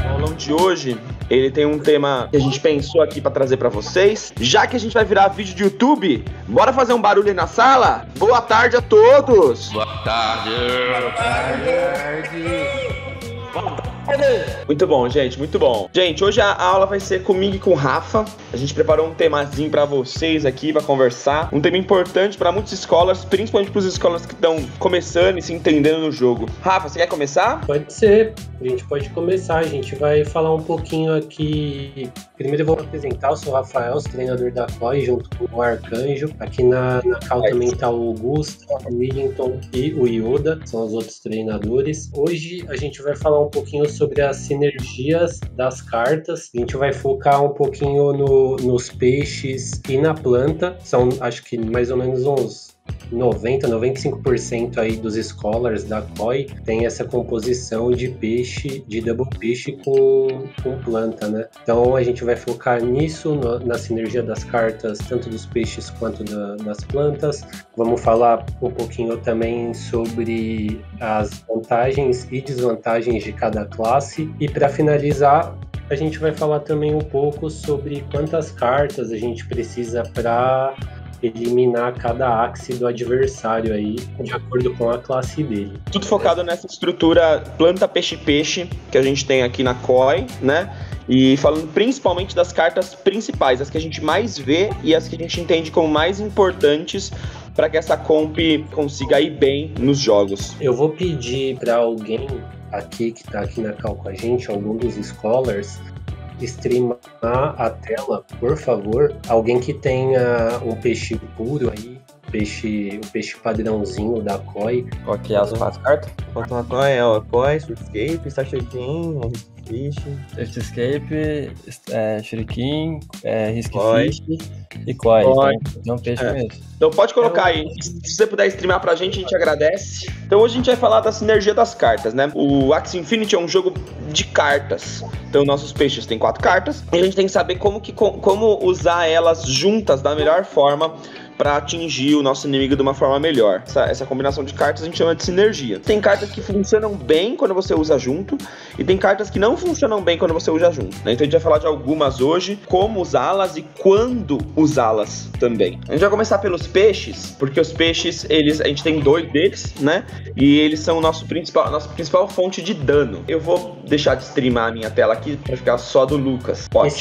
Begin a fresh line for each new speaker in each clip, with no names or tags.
O aulão de hoje, ele tem um tema que a gente pensou aqui pra trazer pra vocês. Já que a gente vai virar vídeo de YouTube, bora fazer um barulho aí na sala? Boa tarde a todos!
Boa tarde! Boa tarde!
Muito bom, gente, muito bom. Gente, hoje a aula vai ser comigo e com o Rafa. A gente preparou um temazinho pra vocês aqui, pra conversar. Um tema importante pra muitas escolas, principalmente pros escolas que estão começando e se entendendo no jogo. Rafa, você quer começar?
Pode ser, a gente pode começar. A gente vai falar um pouquinho aqui. Primeiro eu vou apresentar, eu sou o Rafael, sou treinador da COI, junto com o Arcanjo. Aqui na Cal também tá o Augusto, o Willington e o Yoda, são os outros treinadores. Hoje a gente vai falar um pouquinho sobre as sinergias das cartas. A gente vai focar um pouquinho nos peixes e na planta. São, acho que mais ou menos uns 95% aí dos scholars da COI tem essa composição de peixe, de double peixe com planta, né? Então a gente vai focar nisso, na sinergia das cartas, tanto dos peixes quanto das plantas. Vamos falar um pouquinho também sobre as vantagens e desvantagens de cada classe. E para finalizar, a gente vai falar também um pouco sobre quantas cartas a gente precisa para eliminar cada axe do adversário aí, de acordo com a classe dele.
Tudo focado nessa estrutura planta peixe-peixe que a gente tem aqui na COI, né? E falando principalmente das cartas principais, as que a gente mais vê e as que a gente entende como mais importantes para que essa comp consiga ir bem nos jogos.
Eu vou pedir para alguém aqui que está aqui na cal com a gente, algum dos scholars, streamar a tela, por favor. Alguém que tenha um peixe puro aí, o peixe padrãozinho da COI.
Ok, as 4 cartas. Faltam a COI, é o COI, Swiftescape, Starter King, Fish,
Swiftescape, Shuriken, Risk
Koi.
Fish e Koi. Então, peixe mesmo.
Então pode colocar aí. Se você puder streamar pra gente, a gente agradece. Então hoje a gente vai falar da sinergia das cartas, né? O Axie Infinity é um jogo de cartas. Então nossos peixes têm 4 cartas. E a gente tem que saber como usar elas juntas da melhor forma para atingir o nosso inimigo de uma forma melhor. Essa combinação de cartas a gente chama de sinergia. Tem cartas que funcionam bem quando você usa junto, e tem cartas que não funcionam bem quando você usa junto, né? Então a gente vai falar de algumas hoje, como usá-las e quando usá-las também. A gente vai começar pelos peixes, porque os peixes, a gente tem 2 deles, né? E eles são nossa principal fonte de dano. Eu vou deixar de streamar a minha tela aqui para ficar só do Lucas. Pode.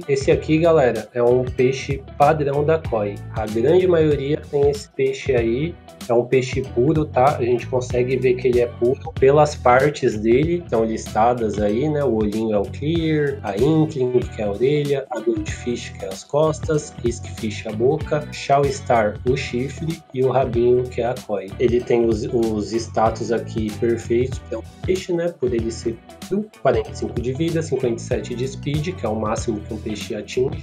Esse aqui, galera, é um peixe padrão da COI. A grande maioria tem esse peixe aí. É um peixe puro, tá? A gente consegue ver que ele é puro pelas partes dele, estão listadas aí, né? O olhinho é o clear, a inkling, que é a orelha, a goldfish, que é as costas, riskfish, a boca, shawstar, o chifre, e o rabinho, que é a koi. Ele tem os status aqui perfeitos para um peixe, né? Por ele ser puro, 45 de vida, 57 de speed, que é o máximo que um peixe atinge,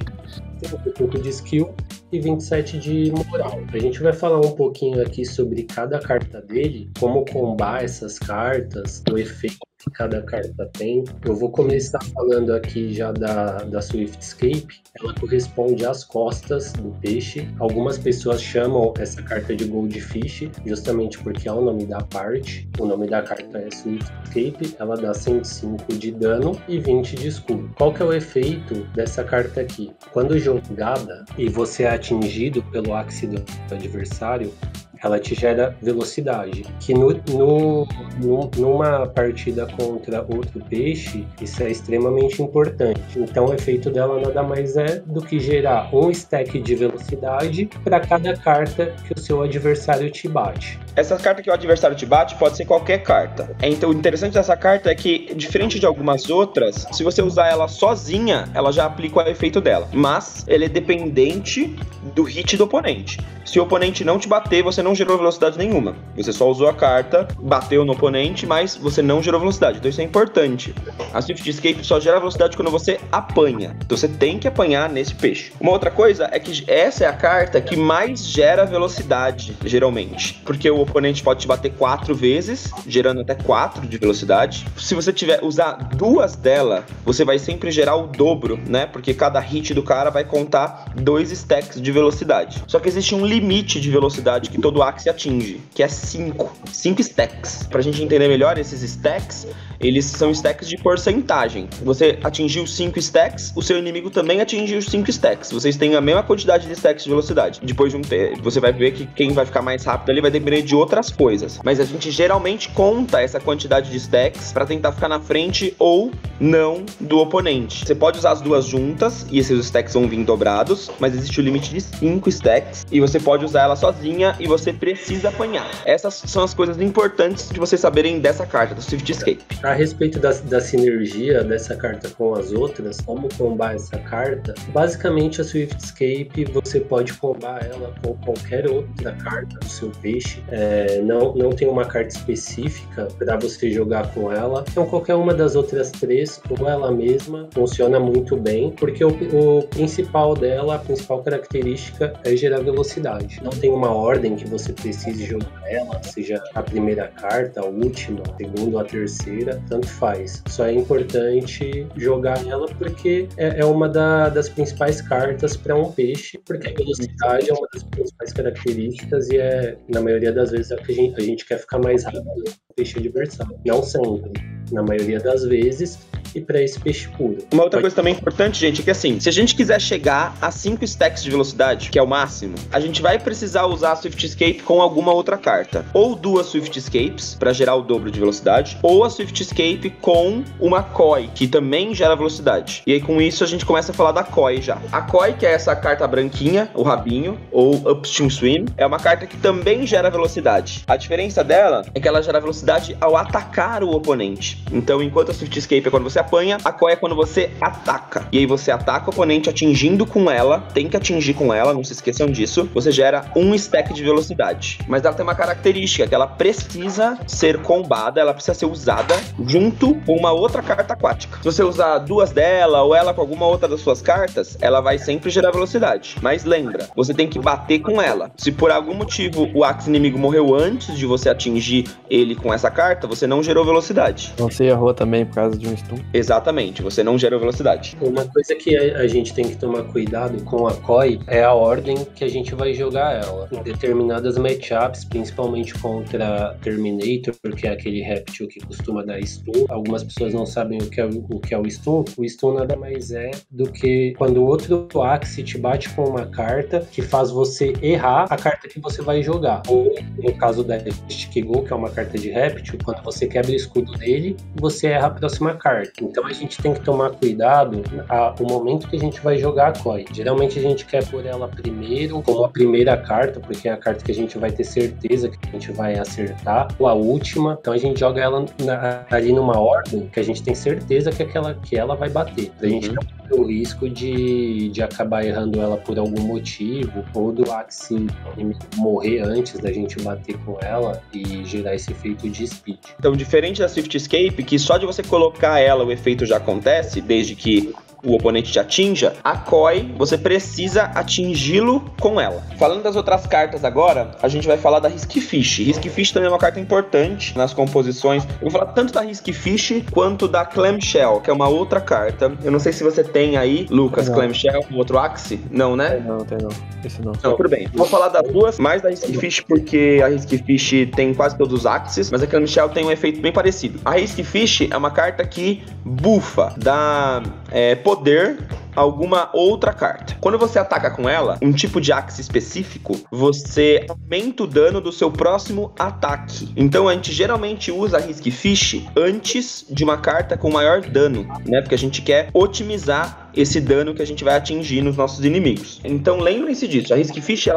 35 de skill e 27 de moral. A gente vai falar um pouquinho aqui sobre cada carta dele, como combar essas cartas, o efeito que cada carta tem. Eu vou começar falando aqui já da Swiftescape. Ela corresponde às costas do peixe. Algumas pessoas chamam essa carta de Goldfish, justamente porque é o nome da parte. O nome da carta é Swiftescape. Ela dá 105 de dano e 20 de escudo. Qual que é o efeito dessa carta aqui? Quando jogada e você é atingido pelo axe do adversário, ela te gera velocidade, que numa partida contra outro peixe, isso é extremamente importante. Então o efeito dela nada mais é do que gerar um stack de velocidade para cada carta que o seu adversário te bate.
Essa carta que o adversário te bate pode ser qualquer carta. Então o interessante dessa carta é que, diferente de algumas outras, se você usar ela sozinha, ela já aplica o efeito dela. Mas ele é dependente do hit do oponente. Se o oponente não te bater, você não gerou velocidade nenhuma. Você só usou a carta, bateu no oponente, mas você não gerou velocidade. Então isso é importante. A Swiftescape só gera velocidade quando você apanha. Então você tem que apanhar nesse peixe. Uma outra coisa é que essa é a carta que mais gera velocidade, geralmente. Porque o oponente pode te bater 4 vezes, gerando até 4 de velocidade. Se você usar 2 dela, você vai sempre gerar o dobro, né? Porque cada hit do cara vai contar 2 stacks de velocidade. Só que existe um limite de velocidade que todo Axe atinge, que é 5 stacks. Pra gente entender melhor, esses stacks, eles são stacks de porcentagem. Você atingiu 5 stacks, o seu inimigo também atingiu 5 stacks. Vocês têm a mesma quantidade de stacks de velocidade. Depois de você vai ver que quem vai ficar mais rápido ali vai depender de outras coisas. Mas a gente geralmente conta essa quantidade de stacks pra tentar ficar na frente ou não do oponente. Você pode usar as duas juntas e esses stacks vão vir dobrados, mas existe o limite de 5 stacks e você pode usar ela sozinha e você precisa apanhar. Essas são as coisas importantes de vocês saberem dessa carta, do Swift Escape.
A respeito da sinergia dessa carta com as outras, como combar essa carta, basicamente a Swift Escape você pode combar ela com qualquer outra carta do seu peixe. Não tem uma carta específica para você jogar com ela. Então qualquer uma das outras três, ou ela mesma, funciona muito bem, porque o principal dela, a principal característica é gerar velocidade. Não tem uma ordem que você precise jogar ela, seja a primeira carta, a última, a segunda ou a terceira, tanto faz. Só é importante jogar ela porque é uma das principais cartas para um peixe, porque a velocidade é uma das principais características e na maioria das vezes, a gente quer ficar mais rápido do peixe adversário. Não sempre, na maioria das vezes, e para esse peixe puro.
Uma outra coisa também importante, gente, é que assim, se a gente quiser chegar a 5 stacks de velocidade, que é o máximo, a gente vai precisar usar a Swift Escape com alguma outra carta. Ou 2 Swift Escapes, para gerar o dobro de velocidade, ou a Swift Escape com uma Koi, que também gera velocidade. E aí com isso a gente começa a falar da Koi já. A Koi, que é essa carta branquinha, o rabinho, ou Upstream Swim, é uma carta que também gera velocidade. A diferença dela é que ela gera velocidade ao atacar o oponente. Então, enquanto a Swift Escape é quando você apanha, a Koi é quando você ataca. E aí você ataca o oponente atingindo com ela, tem que atingir com ela, não se esqueçam disso. Você gera 1 stack de velocidade. Mas ela tem uma característica, que ela precisa ser combada, ela precisa ser usada junto com uma outra carta aquática. Se você usar 2 dela, ou ela com alguma outra das suas cartas, ela vai sempre gerar velocidade. Mas lembra, você tem que bater com ela. Se por algum motivo o Axe inimigo morreu antes de você atingir ele com essa carta, você não gerou velocidade.
Você errou também por causa de um stun.
Exatamente, você não gerou velocidade.
Uma coisa que a gente tem que tomar cuidado com a Koi é a ordem que a gente vai jogar ela. Em determinadas matchups, principalmente contra Terminator, porque é aquele réptil que costuma dar stun. Algumas pessoas não sabem o que é o stun. O stun nada mais é do que quando o outro Axe te bate com uma carta que faz você errar a carta que você vai jogar. Ou no caso da Stick Go, que é uma carta de réptil, quando você quebra o escudo dele, você erra a próxima carta. Então a gente tem que tomar cuidado o momento que a gente vai jogar a Koi. Geralmente a gente quer pôr ela primeiro, como a primeira carta, porque é a carta que a gente vai ter certeza que a gente vai acertar, ou a última. Então a gente joga ela ali numa ordem que a gente tem certeza que ela vai bater. Pra gente não ter o risco de acabar errando ela por algum motivo, ou do Axe morrer antes da gente bater com ela e gerar esse efeito de speed.
Então, diferente da Swift Escape, que só de você colocar ela o efeito já acontece, desde que o oponente te atinja, a Koi, você precisa atingi-lo com ela. Falando das outras cartas agora, a gente vai falar da Riskfish. Riskfish também é uma carta importante nas composições. Eu vou falar tanto da Riskfish quanto da Clamshell, que é uma outra carta. Eu não sei se você tem aí, Lucas, não. Clamshell, um outro Axe? Não, né?
Tem não. Esse não.
Não, tudo bem. Vou falar das duas, mais da Riskfish, porque a Riskfish tem quase todos os Axes, mas a Clamshell tem um efeito bem parecido. A Riskfish é uma carta que bufa, dá poder alguma outra carta. Quando você ataca com ela, um tipo de Axe específico, você aumenta o dano do seu próximo ataque. Então a gente geralmente usa a Riskfish antes de uma carta com maior dano, né? Porque a gente quer otimizar esse dano que a gente vai atingir nos nossos inimigos. Então lembrem-se disso, a Riskfish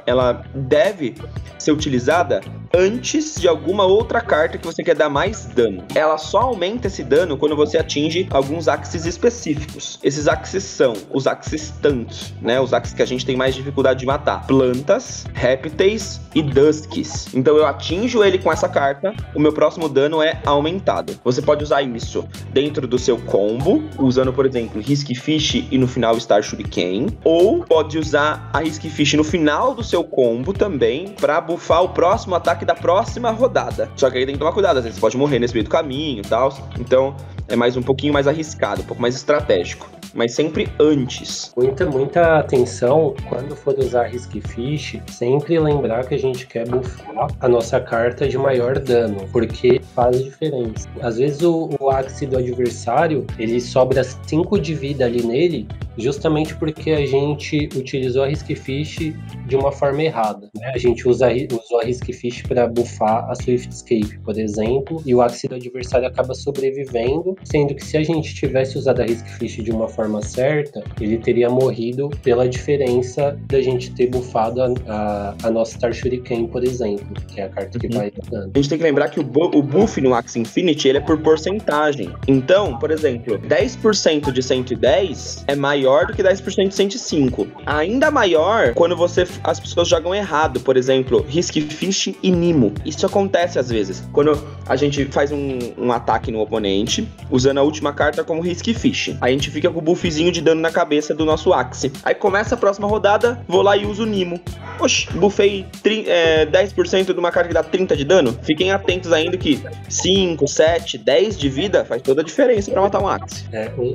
ela deve ser utilizada antes de alguma outra carta que você quer dar mais dano. Ela só aumenta esse dano quando você atinge alguns Axes específicos. Esses Axes são os Axes tank, né? Os Axes que a gente tem mais dificuldade de matar. Plantas, répteis e Dusks. Então eu atinjo ele com essa carta, o meu próximo dano é aumentado. Você pode usar isso dentro do seu combo, usando, por exemplo, Riskfish e no final Star Shuriken. Ou pode usar a Riskfish no final do seu combo também, pra buffar o próximo ataque da próxima rodada. Só que aí tem que tomar cuidado, às vezes você pode morrer nesse meio do caminho e tal. Então é um pouquinho mais arriscado, um pouco mais estratégico. mas sempre antes.
Muita atenção quando for usar Risk Fish, sempre lembrar que a gente quer buffar a nossa carta de maior dano, porque faz diferença. Às vezes o Axe do adversário, ele sobra 5 de vida ali nele, justamente porque a gente utilizou a Risk Fish de uma forma errada, né? A gente usou a Risk Fish para buffar a Swift Escape, por exemplo, e o Axe do adversário acaba sobrevivendo, sendo que se a gente tivesse usado a Risk Fish de uma forma certa, ele teria morrido pela diferença da gente ter buffado a nossa Star Shuriken, por exemplo, que é a carta que vai dando.
A gente tem que lembrar que o buff no Axie Infinity, ele é por porcentagem. Então, por exemplo, 10% de 110 é maior do que 10% de 105. Ainda maior quando as pessoas jogam errado, por exemplo, Risk Fish e Nimo. Isso acontece às vezes. Quando a gente faz um ataque no oponente, usando a última carta como Risk Fish. A gente fica com o buffzinho de dano na cabeça do nosso Axie. Aí começa a próxima rodada, vou lá e uso o Nimo. Oxi, buffei 10% de uma carta que dá 30 de dano. Fiquem atentos ainda que 5, 7, 10 de vida faz toda a diferença pra matar um Axie.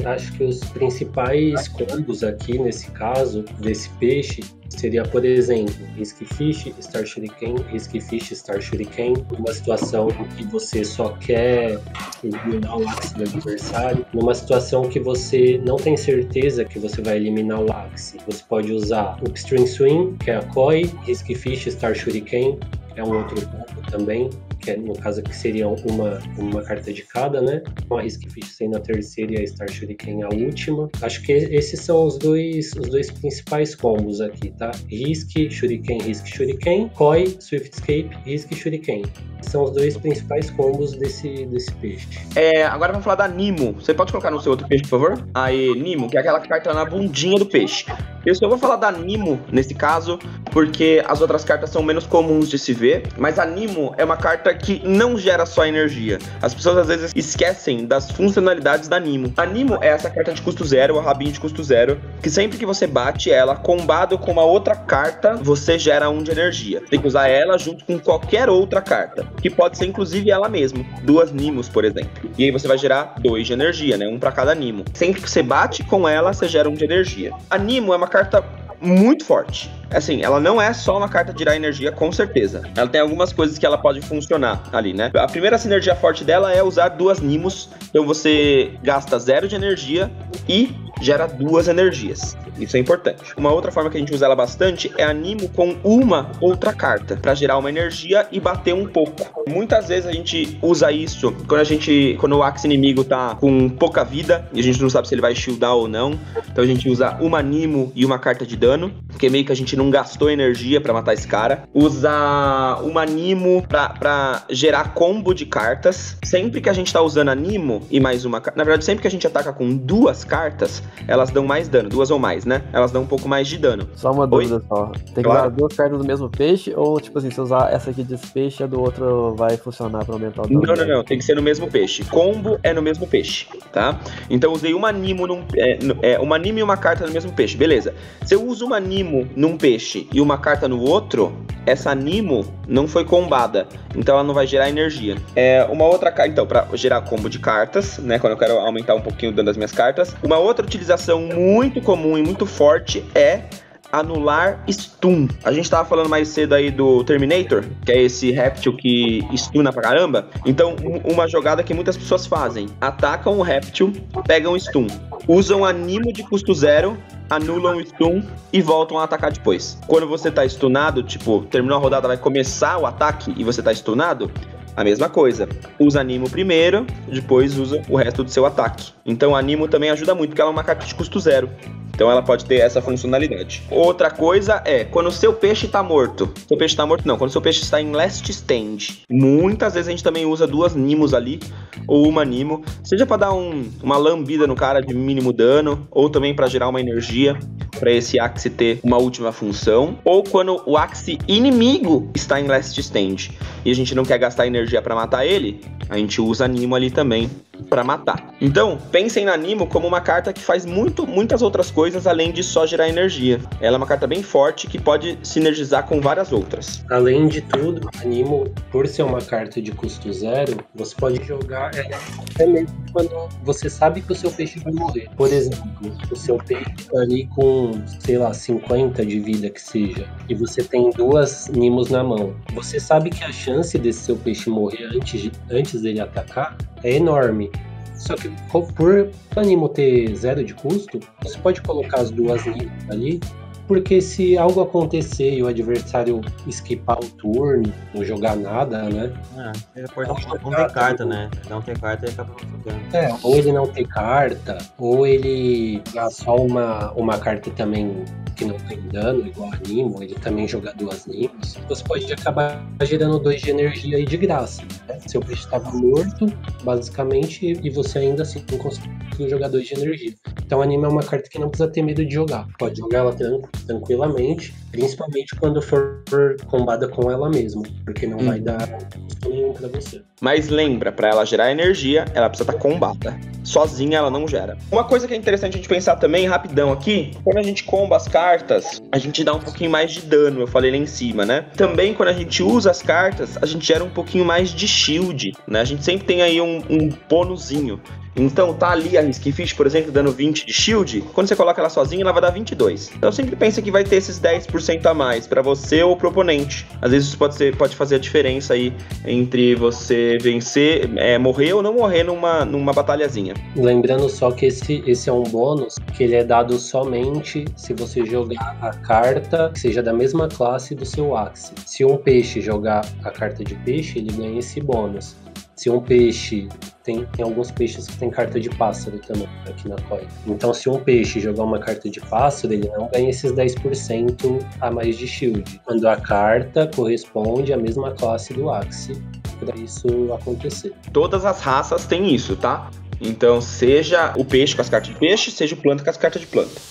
Acho que os principais combos aqui, nesse caso, desse peixe, seria, por exemplo, Risk Fish, Star Shuriken, Risk Fish, Star Shuriken, uma situação em que você só quer eliminar o Axe do adversário, numa situação que você não tem certeza que você vai eliminar o Axe, você pode usar Upstream Swing, que é a Koi, Risk Fish, Star Shuriken, é um outro combo também, que no caso aqui seria uma carta de cada, né? A Risk Fish sendo a terceira e a Star Shuriken a última. Acho que esses são os dois principais combos aqui, tá? Risk Shuriken, Koi, Swift Escape, Risk Shuriken. São os dois principais combos desse peixe.
Agora vamos falar da Nimo. Você pode colocar no seu outro peixe, por favor? Aí, Nimo, que é aquela carta na bundinha do peixe. Eu só vou falar da Nimo nesse caso, porque as outras cartas são menos comuns de se ver, mas a Nimo é uma carta que não gera só energia. As pessoas às vezes esquecem das funcionalidades da Nimo. A Nimo é essa carta de custo zero, o rabinho de custo zero, que sempre que você bate ela combado com uma outra carta, você gera 1 de energia. Tem que usar ela junto com qualquer outra carta, que pode ser inclusive ela mesma, 2 Nimos, por exemplo. E aí você vai gerar 2 de energia, né? 1 pra cada Nimo. Sempre que você bate com ela, você gera 1 de energia. A Nimo é uma carta muito forte. Assim, ela não é só uma carta de gerar energia, com certeza. Ela tem algumas coisas que ela pode funcionar ali, né? A primeira sinergia forte dela é usar 2 Nimos. Então você gasta 0 de energia e gera 2 energias. Isso é importante. Uma outra forma que a gente usa ela bastante é a Nimo com uma outra carta, pra gerar uma energia e bater um pouco. Muitas vezes a gente usa isso quando o Axe inimigo tá com pouca vida e a gente não sabe se ele vai shieldar ou não. Então a gente usa uma Nimo e uma carta de dano, porque meio que a gente não gastou energia pra matar esse cara. Usa uma Nimo pra gerar combo de cartas. Sempre que a gente tá usando a Nimo e mais uma carta, na verdade sempre que a gente ataca com 2 cartas, elas dão mais dano, 2 ou mais, né? Elas dão um pouco mais de dano.
Só uma dúvida só. Tem que usar 2 cartas do mesmo peixe? Ou, tipo assim, se usar essa aqui desse peixe, a do outro vai funcionar pra aumentar o dano?
Não. Tem que ser no mesmo peixe. Combo é no mesmo peixe, tá? Então eu usei uma Nimo uma Nimo e uma carta no mesmo peixe. Beleza. Se eu uso uma Nimo num peixe e uma carta no outro, essa Nimo não foi combada. Então ela não vai gerar energia. Uma outra carta, então, pra gerar combo de cartas, né? Quando eu quero aumentar um pouquinho o dano das minhas cartas. Uma outra utilização muito comum e muito forte é anular stun. A gente tava falando mais cedo aí do Terminator, que é esse réptil que stuna pra caramba. Então, uma jogada que muitas pessoas fazem: atacam o réptil, pegam stun, usam a Nimo de custo 0, anulam o stun e voltam a atacar depois. Quando você tá stunado, tipo, terminou a rodada, vai começar o ataque e você tá stunado, a mesma coisa. Usa a Nimo primeiro, depois usa o resto do seu ataque. Então a Nimo também ajuda muito, porque ela é uma carta de custo 0. Então ela pode ter essa funcionalidade. Outra coisa é quando o seu peixe tá morto. Seu peixe tá morto não, quando o seu peixe está em last stand. Muitas vezes a gente também usa 2 Nimos ali, ou uma Nimo, seja pra dar uma lambida no cara de mínimo dano, ou também pra gerar uma energia, pra esse Axe ter uma última função. Ou quando o Axe inimigo está em last stand e a gente não quer gastar energia pra matar ele, A gente usa Animo ali também pra matar. Então, pensem na Animo como uma carta que faz muitas outras coisas além de só gerar energia. Ela é uma carta bem forte que pode sinergizar com várias outras.
Além de tudo, Animo, por ser uma carta de custo zero, você pode jogar até mesmo quando você sabe que o seu peixe vai morrer. Por exemplo, o seu peixe tá ali com, sei lá, 50 de vida que seja, e você tem 2 Nimos na mão. Você sabe que a chance desse seu peixe morrer antes dele atacar é enorme. Só que por o Animo ter 0 de custo, você pode colocar as 2 Nimos ali, porque se algo acontecer e o adversário esquipar o turno, não jogar nada, né?
Ele pode não ter carta, né? Não tem carta e acaba não jogando.
Ou ele não ter carta, ou ele jogar só uma carta também que não tem dano, igual Animo, ele também joga 2 Nimos. Você pode acabar gerando 2 de energia aí de graça, né? Seu peixe estava morto, basicamente, e você ainda assim não conseguiu jogar 2 de energia. Então, Animo é uma carta que não precisa ter medo de jogar. Pode jogar ela tranquilamente, principalmente quando for combada com ela mesma, porque não vai dar custo nenhum pra você.
Mas lembra, pra ela gerar energia, ela precisa estar combada. Sozinha ela não gera. Uma coisa que é interessante a gente pensar também, rapidão aqui, quando a gente comba as cartas, a gente dá um pouquinho mais de dano, eu falei lá em cima, né? Também quando a gente usa as cartas, a gente gera um pouquinho mais de shield, né? A gente sempre tem aí um bonuzinho. Então tá ali a Risky Fish, por exemplo, dando 20 de shield. Quando você coloca ela sozinha, ela vai dar 22. Então sempre pensa que vai ter esses 10% a mais pra você ou pro oponente. Às vezes isso pode fazer a diferença aí entre você vencer, morrer ou não morrer numa batalhazinha.
Lembrando só que esse é um bônus que ele é dado somente se você jogar a carta que seja da mesma classe do seu Axe. Se um peixe jogar a carta de peixe, ele ganha esse bônus. Se um peixe, tem alguns peixes que tem carta de pássaro também aqui na COI. Então, se um peixe jogar uma carta de pássaro, ele não ganha esses 10% a mais de shield. Quando a carta corresponde à mesma classe do Axe, para isso acontecer.
Todas as raças têm isso, tá? Então, seja o peixe com as cartas de peixe, seja o planta com as cartas de planta.